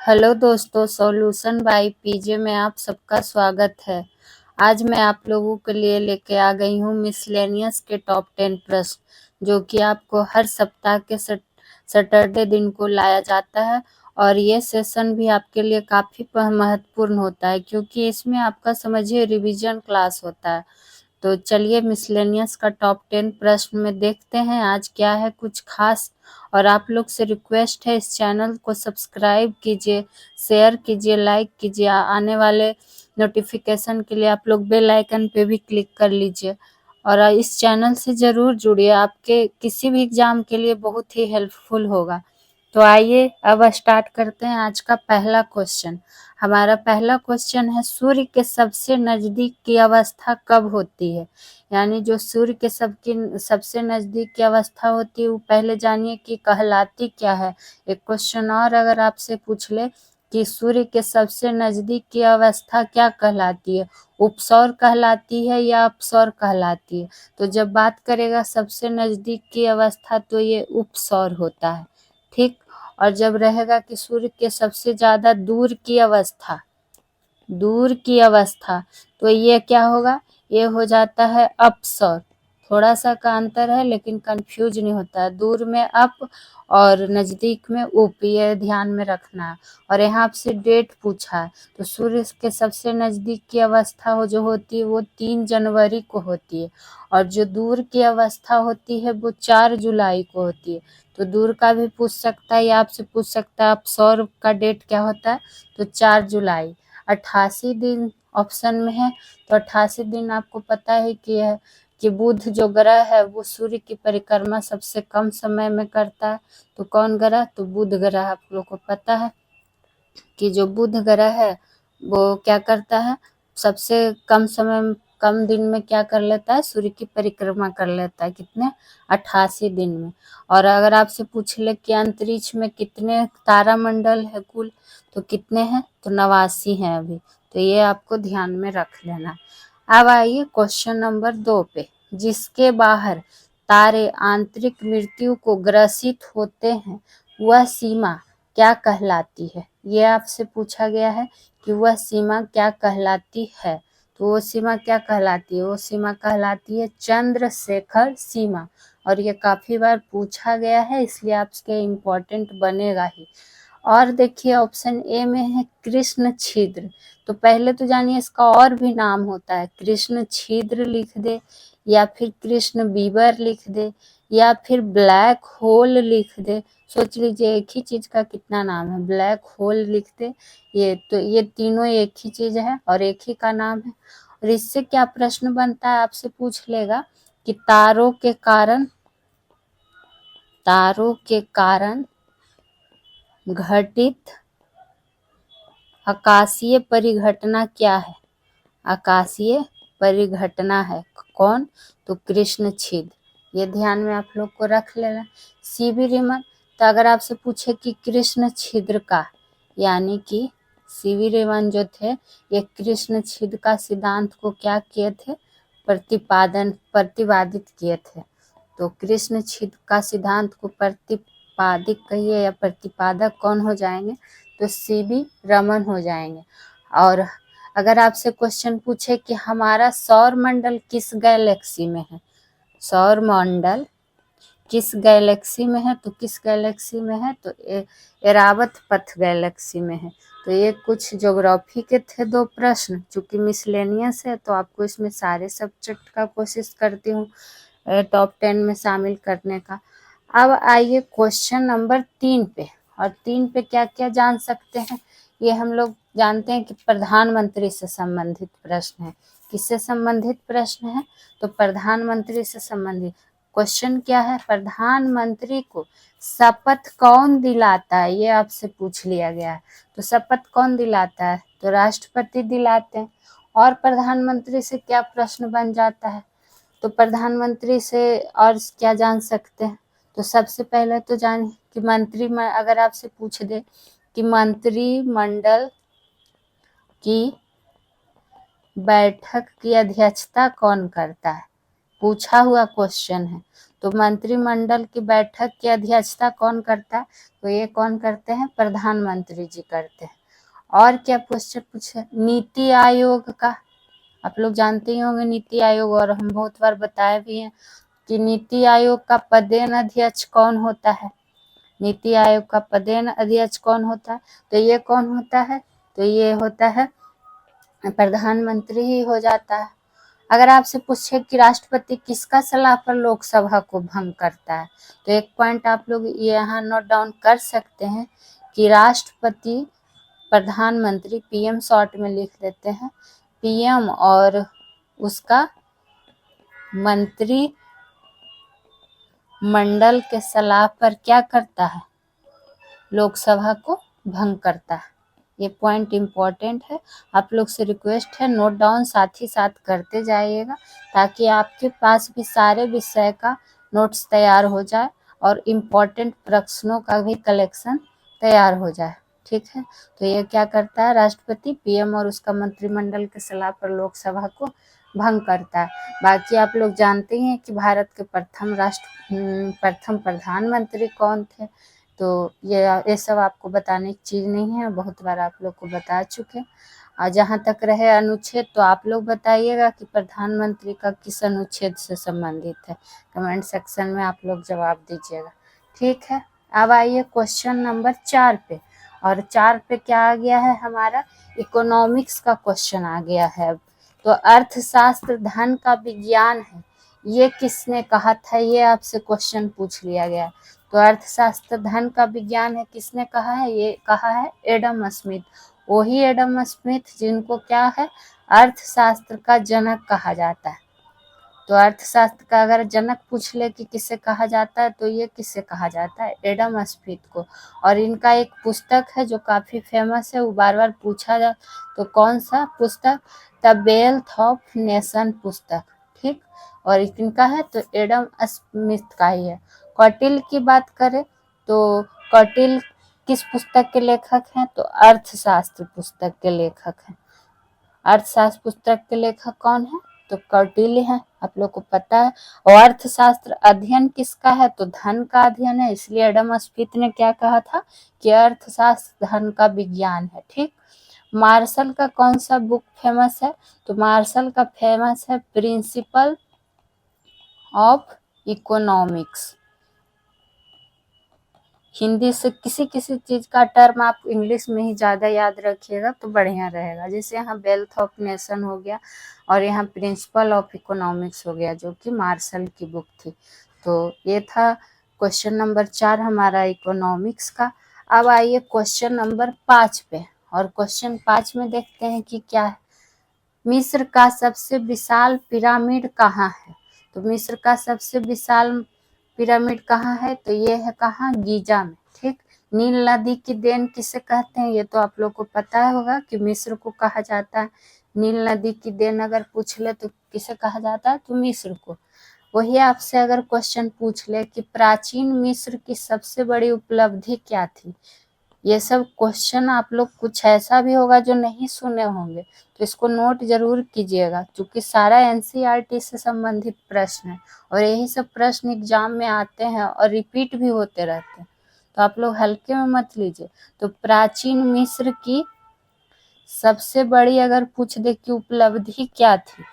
Hello दोस्तों, solution by PJ में आप सबका स्वागत है। आज मैं आप लोगों के लिए लेके आ गई हूँ मिसलेनियस के टॉप 10 प्रश्न, जो कि आपको हर सप्ताह के सैटरडे दिन को लाया जाता है। और ये सेशन भी आपके लिए काफ़ी महत्वपूर्ण होता है, क्योंकि इसमें आपका समझिए रिवीजन क्लास होता है। तो चलिए मिसलेनियस का टॉप 10 प्रश्न में देखते हैं आज क्या है कुछ खास। और आप लोग से रिक्वेस्ट है, इस चैनल को सब्सक्राइब कीजिए, शेयर कीजिए, लाइक कीजिए। आने वाले नोटिफिकेशन के लिए आप लोग बेल आइकन पे भी क्लिक कर लीजिए। और इस चैनल से ज़रूर जुड़िए, आपके किसी भी एग्जाम के लिए बहुत ही हेल्पफुल होगा। तो आइए अब स्टार्ट करते हैं आज का पहला क्वेश्चन। हमारा पहला क्वेश्चन है, सूर्य के सबसे नजदीक की अवस्था कब होती है? यानी जो सूर्य के सबसे नजदीक की अवस्था होती है वो पहले जानिए कि कहलाती क्या है। एक क्वेश्चन और अगर आपसे पूछ ले कि सूर्य के सबसे नजदीक की अवस्था क्या कहलाती है, उपसौर कहलाती है या अपसौर कहलाती है? तो जब बात करेगा सबसे नजदीक की अवस्था तो ये उपसौर होता है, ठीक। और जब रहेगा कि सूर्य के सबसे ज्यादा दूर की अवस्था तो ये क्या होगा, ये हो जाता है अपसौर। थोड़ा सा का अंतर है लेकिन कंफ्यूज नहीं होता है, दूर में अप और नजदीक में उप, ये ध्यान में रखना है। और यहाँ आपसे डेट पूछा है, तो सूर्य के सबसे नजदीक की अवस्था जो होती है वो 3 जनवरी को होती है, और जो दूर की अवस्था होती है वो 4 जुलाई को होती है। तो दूर का भी पूछ सकता है या आपसे पूछ सकता है अपसौर का डेट क्या होता है, तो 4 जुलाई। 88 दिन ऑप्शन में है, तो 88 दिन आपको पता है कि बुध जो ग्रह है वो सूर्य की परिक्रमा सबसे कम समय में करता है। तो कौन ग्रह, तो बुध ग्रह। आप लोग को पता है कि जो बुध ग्रह है वो क्या करता है, सबसे कम समय में, कम दिन में क्या कर लेता है, सूर्य की परिक्रमा कर लेता है। कितने, 88 दिन में। और अगर आपसे पूछ ले कि अंतरिक्ष में कितने तारामंडल है कुल, तो कितने हैं, तो 89 हैं अभी। तो ये आपको ध्यान में रख लेना। अब आइए क्वेश्चन नंबर 2 पे, जिसके बाहर तारे आंतरिक मृत्यु को ग्रसित होते हैं वह सीमा क्या कहलाती है? ये आपसे पूछा गया है कि वह सीमा क्या कहलाती है। तो वो सीमा क्या कहलाती है, वो सीमा कहलाती है चंद्रशेखर सीमा। और ये काफी बार पूछा गया है, इसलिए आपके इम्पोर्टेंट बनेगा ही। और देखिए ऑप्शन ए में है कृष्ण छिद्र। तो पहले तो जानिए इसका और भी नाम होता है, कृष्ण छिद्र लिख दे, या फिर कृष्ण बीबर लिख दे, या फिर ब्लैक होल लिख दे। सोच लीजिए एक ही चीज का कितना नाम है, ब्लैक होल लिख दे। ये तीनों एक ही चीज है और एक ही का नाम है। और इससे क्या प्रश्न बनता है, आपसे पूछ लेगा कि तारों के कारण घटित आकाशीय परिघटना क्या है? आकाशीय परिघटना है कौन, तो कृष्ण छिद्र। ये ध्यान में आप लोग को रख लेना। सीवी रिमन, तो अगर आपसे पूछे कि कृष्ण छिद्र का, यानी कि सीवी रिमन जो थे ये कृष्ण छिद्र का सिद्धांत को क्या किए थे, प्रतिपादित किए थे। तो कृष्ण छिद्र का सिद्धांत को प्रतिपादित कहिए या प्रतिपादक कौन हो जाएंगे, तो सीवी रमन हो जाएंगे। और अगर आपसे क्वेश्चन पूछे कि हमारा सौर मंडल किस गैलेक्सी में है, सौर मंडल किस गैलेक्सी में है, तो किस गैलेक्सी में है, तो एरावत पथ गैलेक्सी में है। तो ये कुछ ज्योग्राफी के थे 2 प्रश्न, चूंकि मिसलेनियस है तो आपको इसमें सारे सब्जेक्ट का कोशिश करती हूँ टॉप 10 में शामिल करने का। अब आइए क्वेश्चन नंबर 3 पे। और 3 पे क्या क्या जान सकते हैं, ये हम लोग जानते हैं कि प्रधानमंत्री से संबंधित प्रश्न है। किससे संबंधित प्रश्न है, तो प्रधानमंत्री से संबंधित। क्वेश्चन क्या है, प्रधानमंत्री को शपथ कौन दिलाता है, ये आपसे पूछ लिया गया है। तो शपथ कौन दिलाता है, तो राष्ट्रपति दिलाते हैं। और प्रधानमंत्री से क्या प्रश्न बन जाता है, तो प्रधानमंत्री से और क्या जान सकते हैं, तो सबसे पहले तो जान कि अगर आपसे पूछ दे कि मंत्रिमंडल की बैठक की अध्यक्षता कौन करता है, पूछा हुआ क्वेश्चन है, तो मंत्रिमंडल की बैठक की अध्यक्षता कौन करता है? तो ये कौन करते हैं? प्रधानमंत्री जी करते हैं। और क्या क्वेश्चन पूछे? नीति आयोग का, आप लोग जानते ही होंगे नीति आयोग, और हम बहुत बार बताए भी हैं कि नीति आयोग का पदेन अध्यक्ष कौन होता है? नीति आयोग का पदेन अध्यक्ष कौन होता है? तो ये कौन होता है? तो ये होता है प्रधानमंत्री ही हो जाता है। अगर आपसे पूछे कि राष्ट्रपति किसका सलाह पर लोकसभा को भंग करता है, तो एक पॉइंट आप लोग यहाँ नोट डाउन कर सकते हैं कि राष्ट्रपति प्रधानमंत्री, पीएम शॉर्ट में लिख लेते हैं, पीएम और उसका मंत्री मंडल के सलाह पर क्या करता है? लोकसभा को भंग करता है। ये पॉइंट इम्पोर्टेंट है, आप लोग से रिक्वेस्ट है नोट डाउन साथ ही साथ करते जाइएगा, ताकि आपके पास भी सारे विषय का नोट्स तैयार हो जाए और इम्पोर्टेंट प्रश्नों का भी कलेक्शन तैयार हो जाए। ठीक है, तो ये क्या करता है? राष्ट्रपति, पीएम और उसका मंत्रिमंडल के सलाह पर लोकसभा को भंग करता है। बाकी आप लोग जानते हैं कि भारत के प्रथम प्रधानमंत्री कौन थे, तो ये सब आपको बताने की चीज़ नहीं है, बहुत बार आप लोग को बता चुके। और जहाँ तक रहे अनुच्छेद, तो आप लोग बताइएगा कि प्रधानमंत्री का किस अनुच्छेद से संबंधित है, कमेंट सेक्शन में आप लोग जवाब दीजिएगा। ठीक है, अब आइए क्वेश्चन नंबर 4 पे, और 4 पे क्या आ गया है? हमारा इकोनॉमिक्स का क्वेश्चन आ गया है। तो अर्थशास्त्र धन का विज्ञान है, ये किसने कहा था? ये आपसे क्वेश्चन पूछ लिया गया। तो अर्थशास्त्र धन का विज्ञान है, किसने कहा है? ये कहा है एडम स्मिथ। वही एडम स्मिथ जिनको क्या है? अर्थशास्त्र का जनक कहा जाता है। तो अर्थशास्त्र का अगर जनक पूछ ले कि किसे कहा जाता है, तो ये किसे कहा जाता है? एडम स्मिथ को। और इनका एक पुस्तक है जो काफी फेमस है, वो बार बार पूछा जा, तो कौन सा पुस्तक? द वेल्थ ऑफ नेशन पुस्तक। ठीक, और इनका है तो एडम स्मिथ का ही है। कौटिल्य की बात करें तो कौटिल्य किस पुस्तक के लेखक हैं? तो अर्थशास्त्र पुस्तक के लेखक हैं। अर्थशास्त्र पुस्तक के लेखक कौन है? तो कौटिल्य है, आप लोग को पता है। और अर्थशास्त्र अध्ययन किसका है? तो धन का अध्ययन है, इसलिए एडम स्मिथ ने क्या कहा था कि अर्थशास्त्र धन का विज्ञान है। ठीक, मार्शल का कौन सा बुक फेमस है? तो मार्शल का फेमस है प्रिंसिपल ऑफ इकोनॉमिक्स। हिंदी से किसी किसी चीज का टर्म आप इंग्लिश में ही ज्यादा याद रखिएगा तो बढ़िया रहेगा। जैसे यहाँ वेल्थ ऑफ नेशन हो गया, और यहाँ प्रिंसिपल ऑफ इकोनॉमिक्स हो गया, जो कि मार्शल की बुक थी। तो ये था क्वेश्चन नंबर 4 हमारा इकोनॉमिक्स का। अब आइए क्वेश्चन नंबर 5 पे, और क्वेश्चन 5 में देखते हैं कि क्या है। मिस्र का सबसे विशाल पिरामिड कहाँ है? तो मिस्र का सबसे विशाल पिरामिड कहाँ है? तो ये है कहाँ? गीजा में। ठीक, नील नदी की देन किसे कहते हैं? ये तो आप लोग को पता होगा कि मिस्र को कहा जाता है। नील नदी की देन अगर पूछ ले तो किसे कहा जाता है? तो मिस्र को। वही आपसे अगर क्वेश्चन पूछ ले कि प्राचीन मिस्र की सबसे बड़ी उपलब्धि क्या थी, ये सब क्वेश्चन आप लोग कुछ ऐसा भी होगा जो नहीं सुने होंगे, तो इसको नोट जरूर कीजिएगा, क्योंकि सारा एनसीईआरटी से संबंधित प्रश्न है, और यही सब प्रश्न एग्जाम में आते हैं और रिपीट भी होते रहते हैं, तो आप लोग हल्के में मत लीजिए। तो प्राचीन मिस्र की सबसे बड़ी अगर पूछ दे कि उपलब्धि क्या थी,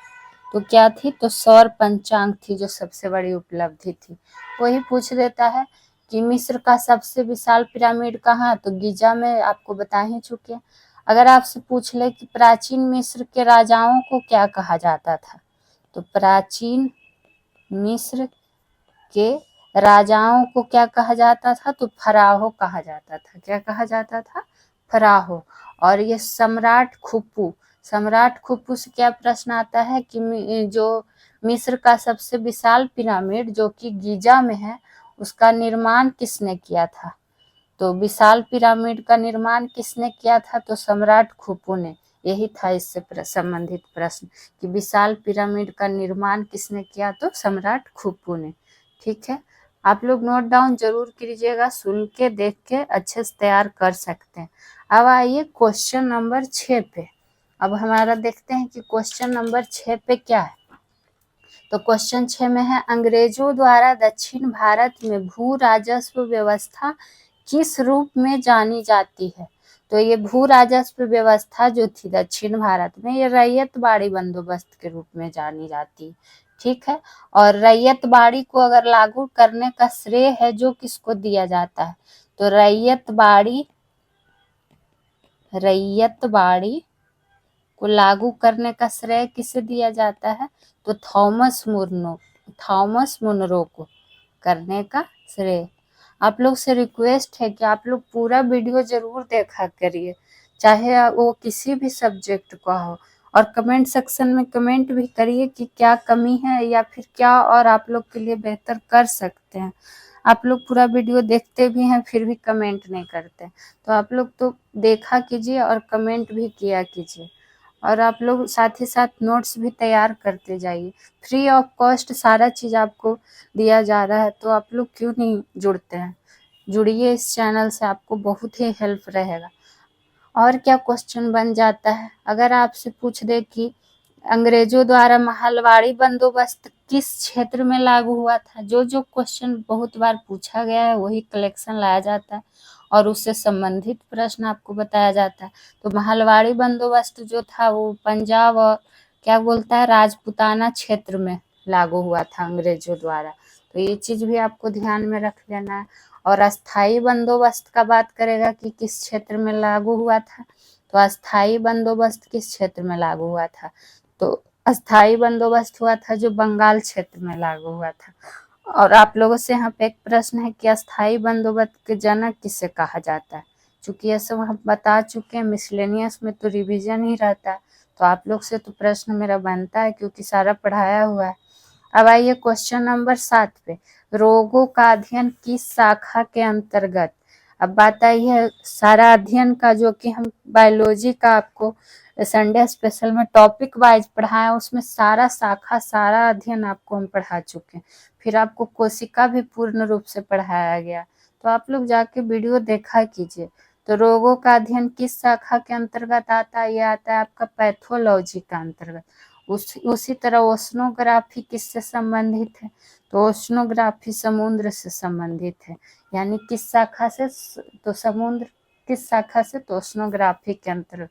तो क्या थी? तो सौर पंचांग थी जो सबसे बड़ी उपलब्धि थी। वही पूछ देता है कि मिस्र का सबसे विशाल पिरामिड कहाँ? तो गीजा में, आपको बता ही चुके। अगर आपसे पूछ ले कि प्राचीन मिस्र के राजाओं को क्या कहा जाता था, तो प्राचीन मिस्र के राजाओं को क्या कहा जाता था? तो फराहो कहा जाता था। क्या कहा जाता था? फराहो। और ये सम्राट खुफू से क्या प्रश्न आता है कि जो मिस्र का सबसे विशाल पिरामिड जो कि गीजा में है, उसका निर्माण किसने किया था? तो विशाल पिरामिड का निर्माण किसने किया था? तो सम्राट खुफू ने। यही था इससे संबंधित प्रश्न कि विशाल पिरामिड का निर्माण किसने किया? तो सम्राट खुफू ने। ठीक है, आप लोग नोट डाउन जरूर कीजिएगा, सुन के देख के अच्छे से तैयार कर सकते हैं। अब आइए क्वेश्चन नंबर 6 पे। अब हमारा देखते हैं कि क्वेश्चन नंबर 6 पे क्या है। तो क्वेश्चन 6 में है, अंग्रेजों द्वारा दक्षिण भारत में भू राजस्व व्यवस्था किस रूप में जानी जाती है? तो ये भू राजस्व व्यवस्था जो थी दक्षिण भारत में, ये रैयतबाड़ी बंदोबस्त के रूप में जानी जाती है। ठीक है, और रैयतबाड़ी को अगर लागू करने का श्रेय है जो किसको दिया जाता है? तो रैयतबाड़ी को लागू करने का श्रेय किसे दिया जाता है? तो थॉमस मुनरो को करने का श्रेय। आप लोग से रिक्वेस्ट है कि आप लोग पूरा वीडियो जरूर देखा करिए, चाहे वो किसी भी सब्जेक्ट का हो, और कमेंट सेक्शन में कमेंट भी करिए कि क्या कमी है या फिर क्या और आप लोग के लिए बेहतर कर सकते हैं। आप लोग पूरा वीडियो देखते भी हैं फिर भी कमेंट नहीं करते, तो आप लोग तो देखा कीजिए और कमेंट भी किया कीजिए, और आप लोग साथ ही साथ नोट्स भी तैयार करते जाइए। फ्री ऑफ कॉस्ट सारा चीज़ आपको दिया जा रहा है, तो आप लोग क्यों नहीं जुड़ते हैं? जुड़िए इस चैनल से, आपको बहुत ही हेल्प रहेगा। और क्या क्वेश्चन बन जाता है, अगर आपसे पूछ दे कि अंग्रेजों द्वारा महलवाड़ी बंदोबस्त किस क्षेत्र में लागू हुआ था? जो क्वेश्चन बहुत बार पूछा गया है वही कलेक्शन लाया जाता है और उससे संबंधित प्रश्न आपको बताया जाता है। तो महलवाड़ी बंदोबस्त जो था वो पंजाब और क्या बोलता है राजपूताना क्षेत्र में लागू हुआ था अंग्रेजों द्वारा, तो ये चीज भी आपको ध्यान में रख लेना है। और अस्थाई बंदोबस्त का बात करेगा कि किस क्षेत्र में लागू हुआ था, तो अस्थाई बंदोबस्त किस क्षेत्र में लागू हुआ था? तो अस्थाई बंदोबस्त हुआ था जो बंगाल क्षेत्र में लागू हुआ था। और आप लोगों से यहाँ पे एक प्रश्न है कि अस्थाई बंदोबस्त के जनक किसे कहा जाता है? चूंकि ये सब हम बता चुके हैं, मिसलेनियस में तो रिवीजन ही रहता है, तो आप लोग से तो प्रश्न मेरा बनता है क्योंकि सारा पढ़ाया हुआ है। अब आइए क्वेश्चन नंबर 7 पे, रोगों का अध्ययन किस शाखा के अंतर्गत? अब बात आई है सारा अध्ययन का, जो कि हम बायोलॉजी का आपको संडे स्पेशल में टॉपिक वाइज पढ़ाया, उसमें सारा शाखा सारा अध्ययन आपको हम पढ़ा चुके हैं। फिर आपको कोशिका भी पूर्ण रूप से पढ़ाया गया, तो आप लोग जाके वीडियो देखा कीजिए। तो रोगों का अध्ययन किस शाखा के अंतर्गत आता है? ये आता है आपका पैथोलॉजी का अंतर्गत। उसी तरह ओशनोग्राफी किससे संबंधित है? तो ओशनोग्राफी समुद्र से संबंधित है, यानी किस शाखा से? तो समुद्र किस शाखा से? तो ओशनोग्राफी के अंतर्गत।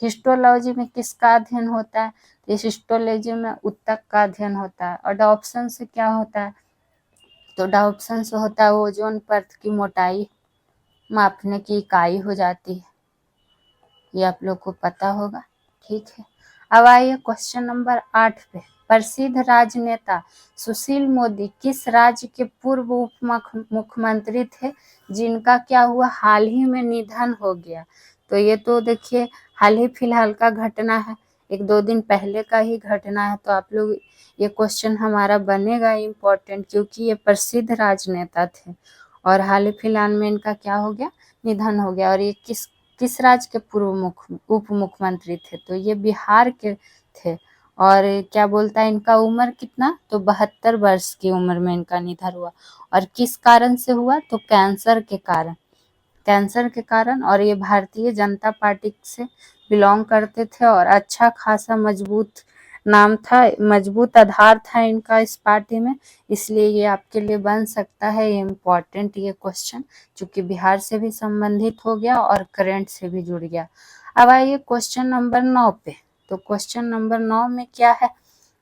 हिस्टोलॉजी में किसका अध्ययन होता है? इस हिस्टोलॉजी में ऊतक का अध्ययन होता है। और डायप्सन से क्या होता है? तो डायप्सन से होता है ओजोन परत की मोटाई मापने की इकाई हो जाती है, ये आप लोग को पता होगा। ठीक है, अब आइए क्वेश्चन नंबर 8 पे, प्रसिद्ध राजनेता सुशील मोदी किस राज्य के पूर्व उप मुख्यमंत्री थे जिनका क्या हुआ, हाल ही में निधन हो गया? तो ये तो देखिए हाल ही फिलहाल का घटना है, 1-2 दिन पहले का ही घटना है, तो आप लोग ये क्वेश्चन हमारा बनेगा इम्पोर्टेंट, क्योंकि ये प्रसिद्ध राजनेता थे और हाल ही फिलहाल में इनका क्या हो गया, निधन हो गया। और ये किस राज्य के पूर्व उप मुख्यमंत्री थे? तो ये बिहार के थे। और क्या बोलता है इनका उम्र कितना? तो 72 वर्ष की उम्र में इनका निधन हुआ। और किस कारण से हुआ? तो कैंसर के कारण। और ये भारतीय जनता पार्टी से बिलोंग करते थे और अच्छा खासा मजबूत नाम था, मजबूत आधार था इनका इस पार्टी में, इसलिए ये आपके लिए बन सकता है ये इम्पोर्टेंट ये क्वेश्चन, चूंकि बिहार से भी संबंधित हो गया और करंट से भी जुड़ गया। अब आइए क्वेश्चन नंबर 9 पे, तो क्वेश्चन नंबर 9 में क्या है,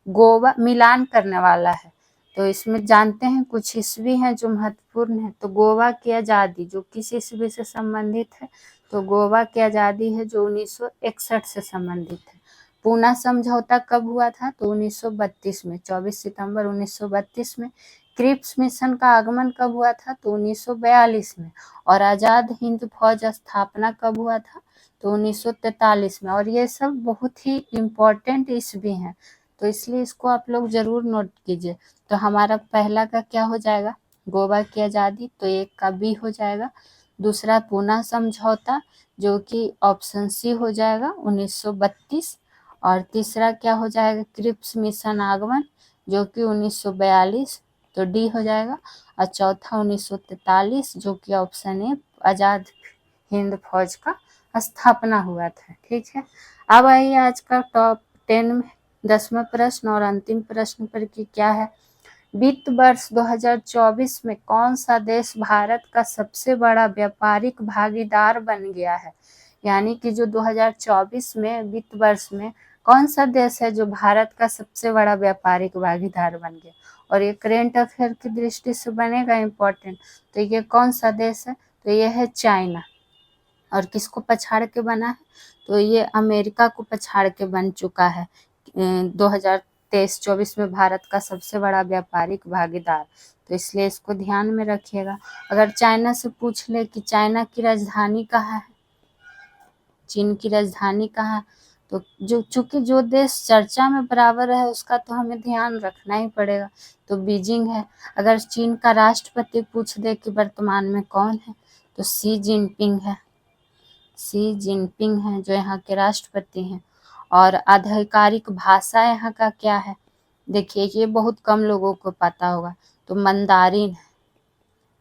गोवा मिलान करने वाला है, तो इसमें जानते हैं कुछ ईस्वी हैं जो महत्वपूर्ण है। तो गोवा की आज़ादी जो किस ईस्वी से संबंधित है? तो गोवा की आज़ादी है जो 1961 से संबंधित है। पूना समझौता कब हुआ था? तो 1932 में, 24 सितंबर 1932 में। क्रिप्स मिशन का आगमन कब हुआ था? तो 1942 में। और आज़ाद हिंद फौज स्थापना कब हुआ था? तो 1943 में। और ये सब बहुत ही इम्पोर्टेंट ईस्वी हैं, तो इसलिए इसको आप लोग जरूर नोट कीजिए। तो हमारा पहला का क्या हो जाएगा, गोवा की आज़ादी, तो एक का बी हो जाएगा। दूसरा पूना समझौता जो कि ऑप्शन सी हो जाएगा 1932। और तीसरा क्या हो जाएगा, क्रिप्स मिशन आगमन जो कि 1942, तो डी हो जाएगा। और चौथा 1943 जो कि ऑप्शन ए आज़ाद हिंद फौज का स्थापना हुआ था। ठीक है, अब आइए आज का टॉप 10 में 10वां प्रश्न और अंतिम प्रश्न पर कि क्या है, वित्त वर्ष 2024 में कौन सा देश भारत का सबसे बड़ा व्यापारिक भागीदार बन गया है। यानी कि जो 2024 में वित्त वर्ष में कौन सा देश है जो भारत का सबसे बड़ा व्यापारिक भागीदार बन गया। और ये करेंट अफेयर की दृष्टि से बनेगा इम्पोर्टेंट। तो ये कौन सा देश है, तो ये है चाइना। और किसको पछाड़ के बना है, तो ये अमेरिका को पछाड़ के बन चुका है 2023-24 में भारत का सबसे बड़ा व्यापारिक भागीदार। तो इसलिए इसको ध्यान में रखिएगा। अगर चाइना से पूछ ले कि चाइना की राजधानी कहाँ है, चीन की राजधानी कहाँ है, तो चूंकि जो देश चर्चा में बराबर है उसका तो हमें ध्यान रखना ही पड़ेगा, तो बीजिंग है। अगर चीन का राष्ट्रपति पूछ दे कि वर्तमान में कौन है, तो शी जिनपिंग है। शी जिनपिंग हैं जो यहाँ के राष्ट्रपति हैं। और आधिकारिक भाषा यहाँ का क्या है, देखिए ये बहुत कम लोगों को पता होगा, तो मंदारिन है।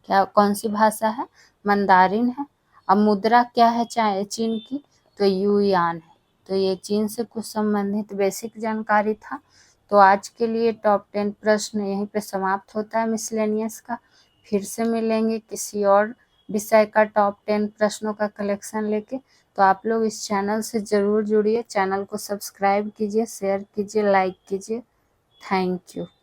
क्या कौन सी भाषा है, मंदारिन है। अब मुद्रा क्या है चीन की, तो युआन है। तो ये चीन से कुछ संबंधित बेसिक जानकारी था। तो आज के लिए टॉप 10 प्रश्न यहीं पे समाप्त होता है मिसलेनियस का। फिर से मिलेंगे किसी और विषय का टॉप 10 प्रश्नों का कलेक्शन लेके। तो आप लोग इस चैनल से ज़रूर जुड़िए, चैनल को सब्सक्राइब कीजिए, शेयर कीजिए, लाइक कीजिए। Thank you.